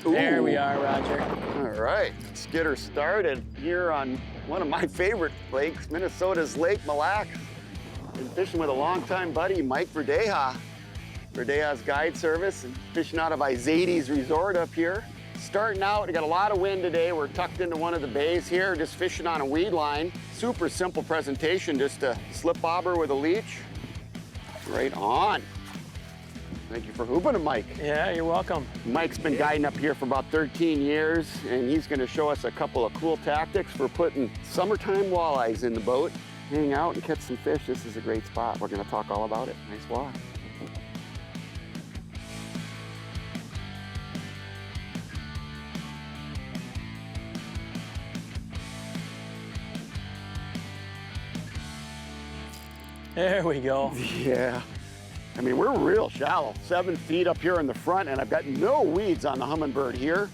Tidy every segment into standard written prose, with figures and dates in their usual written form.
There we are, Roger. All right, let's get her started here on one of my favorite lakes, Minnesota's Lake Mille. Been fishing with a longtime buddy, Mike Vedeja. Vedeja's guide service, and fishing out of Izades Resort up here. Starting out, we got a lot of wind today. We're tucked into one of the bays here, just fishing on a weed line. Super simple presentation, just a slip bobber with a leech. Right on. Thank you for hooping him, Mike. Yeah, you're welcome. Mike's been guiding up here for about 13 years, and he's gonna show us a couple of cool tactics for putting summertime walleyes in the boat. Hang out and catch some fish. This is a great spot. We're gonna talk all about it. Nice walk. There we go. Yeah. I mean, we're real shallow, 7 feet up here in the front, and I've got no weeds on the Humminbird here.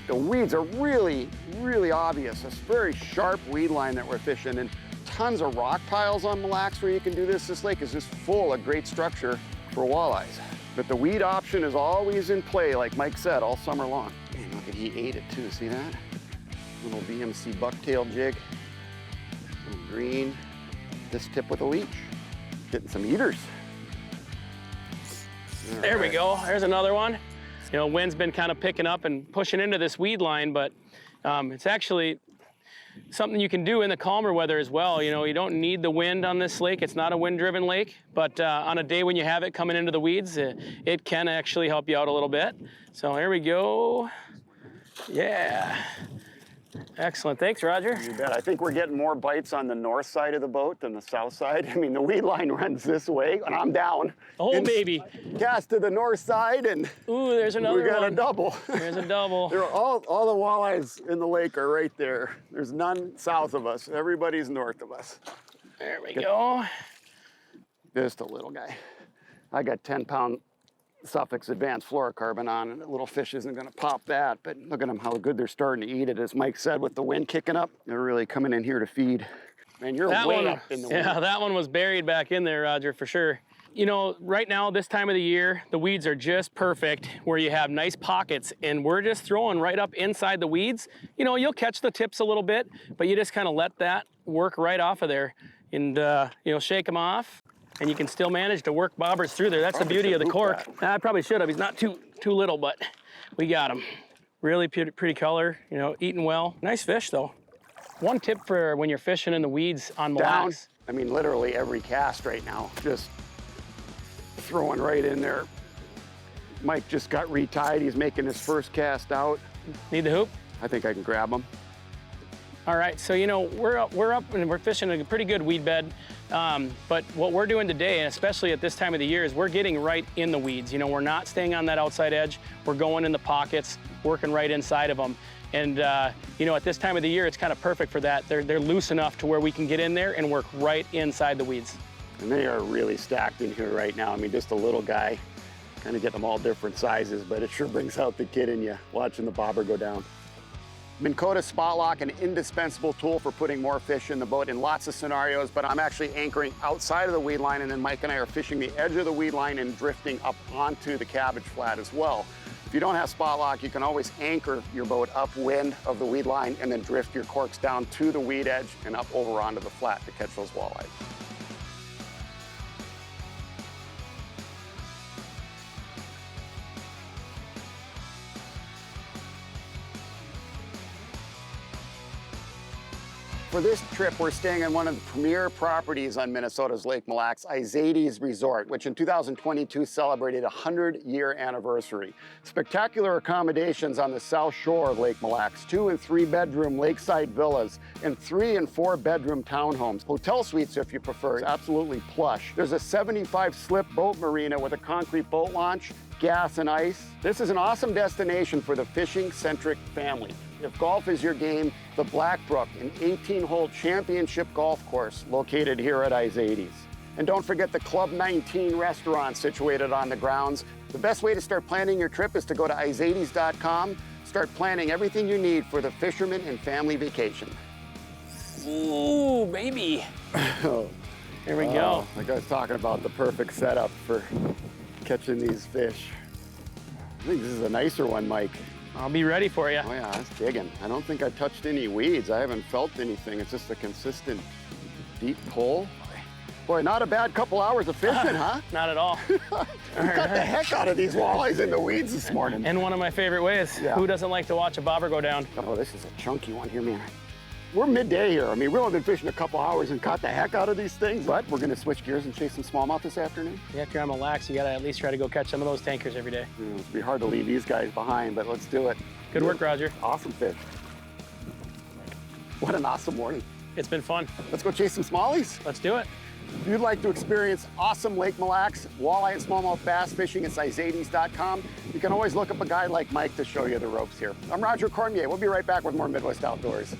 The weeds are really, really obvious. It's a very sharp weed line that we're fishing, and tons of rock piles on Mille where you can do this. This lake is just full of great structure for walleyes. But the weed option is always in play, like Mike said, all summer long. Man, look at, he ate it too, see that? Little BMC bucktail jig, little green, this tip with a leech. Getting some eaters. There we go. There's another one. You know, wind's been kind of picking up and pushing into this weed line, but it's actually something you can do in the calmer weather as well. You know, you don't need the wind on this lake. It's not a wind-driven lake, but on a day when you have it coming into the weeds, it can actually help you out a little bit. So here we go. Yeah. Excellent. Thanks, Roger. You bet. I think we're getting more bites on the north side of the boat than the south side. I mean, the weed line runs this way, and I'm down. Oh, and baby. Cast to the north side, and ooh, there's another one. We got a double. There's a double. All the walleyes in the lake are right there. There's none south of us. Everybody's north of us. There we go. Just a little guy. I got 10-pound Suffix Advanced Fluorocarbon on, and the little fish isn't gonna pop that, but look at them, how good they're starting to eat it. As Mike said, with the wind kicking up, they're really coming in here to feed. Man, you're way up in the wind. Yeah, that one was buried back in there, Roger, for sure. You know, right now, this time of the year, the weeds are just perfect where you have nice pockets, and we're just throwing right up inside the weeds. You know, you'll catch the tips a little bit, but you just kind of let that work right off of there and, you know, shake them off. And you can still manage to work bobbers through there. That's the beauty of the cork. I probably should have. He's not too little, but we got him. Really pretty color, you know, eating well. Nice fish, though. One tip for when you're fishing in the weeds on Mille. I mean, literally every cast right now, just throwing right in there. Mike just got retied. He's making his first cast out. Need the hoop? I think I can grab him. All right, so you know, we're up and we're fishing a pretty good weed bed. But what we're doing today, and especially at this time of the year, is we're getting right in the weeds. You know, we're not staying on that outside edge. We're going in the pockets, working right inside of them. And you know, at this time of the year, it's kind of perfect for that. They're loose enough to where we can get in there and work right inside the weeds. And they are really stacked in here right now. I mean, just a little guy, kind of get them all different sizes, but it sure brings out the kid in you watching the bobber go down. Minn Kota Spot Lock, an indispensable tool for putting more fish in the boat in lots of scenarios, but I'm actually anchoring outside of the weed line, and then Mike and I are fishing the edge of the weed line and drifting up onto the cabbage flat as well. If you don't have Spot Lock, you can always anchor your boat upwind of the weed line and then drift your corks down to the weed edge and up over onto the flat to catch those walleyes. For this trip, we're staying in one of the premier properties on Minnesota's Lake Mille, Izades Resort, which in 2022 celebrated a 100-year anniversary. Spectacular accommodations on the south shore of Lake Mille, 2- and 3-bedroom lakeside villas, and 3- and 4-bedroom townhomes. Hotel suites, if you prefer, absolutely plush. There's a 75-slip boat marina with a concrete boat launch, gas and ice. This is an awesome destination for the fishing-centric family. If golf is your game, the Blackbrook, an 18-hole championship golf course located here at Izades. And don't forget the Club 19 restaurant situated on the grounds. The best way to start planning your trip is to go to izades.com. Start planning everything you need for the fisherman and family vacation. Ooh, baby. Here we go. Like I was talking about, the perfect setup for catching these fish. I think this is a nicer one, Mike. I'll be ready for you. Oh yeah, that's digging. I don't think I've touched any weeds. I haven't felt anything. It's just a consistent deep pull. Boy, not a bad couple hours of fishing, huh? Not at all. We got the heck out of these walleyes in the weeds this morning. And one of my favorite ways. Yeah. Who doesn't like to watch a bobber go down? Oh, this is a chunky one here, man. We're midday here. I mean, we've only been fishing a couple hours and caught the heck out of these things, but we're gonna switch gears and chase some smallmouth this afternoon. Yeah, if you're on Mille, you gotta at least try to go catch some of those tankers every day. It'd be hard to leave these guys behind, but let's do it. Good work, Roger. Awesome fish. What an awesome morning. It's been fun. Let's go chase some smallies. Let's do it. If you'd like to experience awesome Lake Mille, walleye and smallmouth bass fishing at sizades.com, you can always look up a guy like Mike to show you the ropes here. I'm Roger Cormier. We'll be right back with more Midwest Outdoors.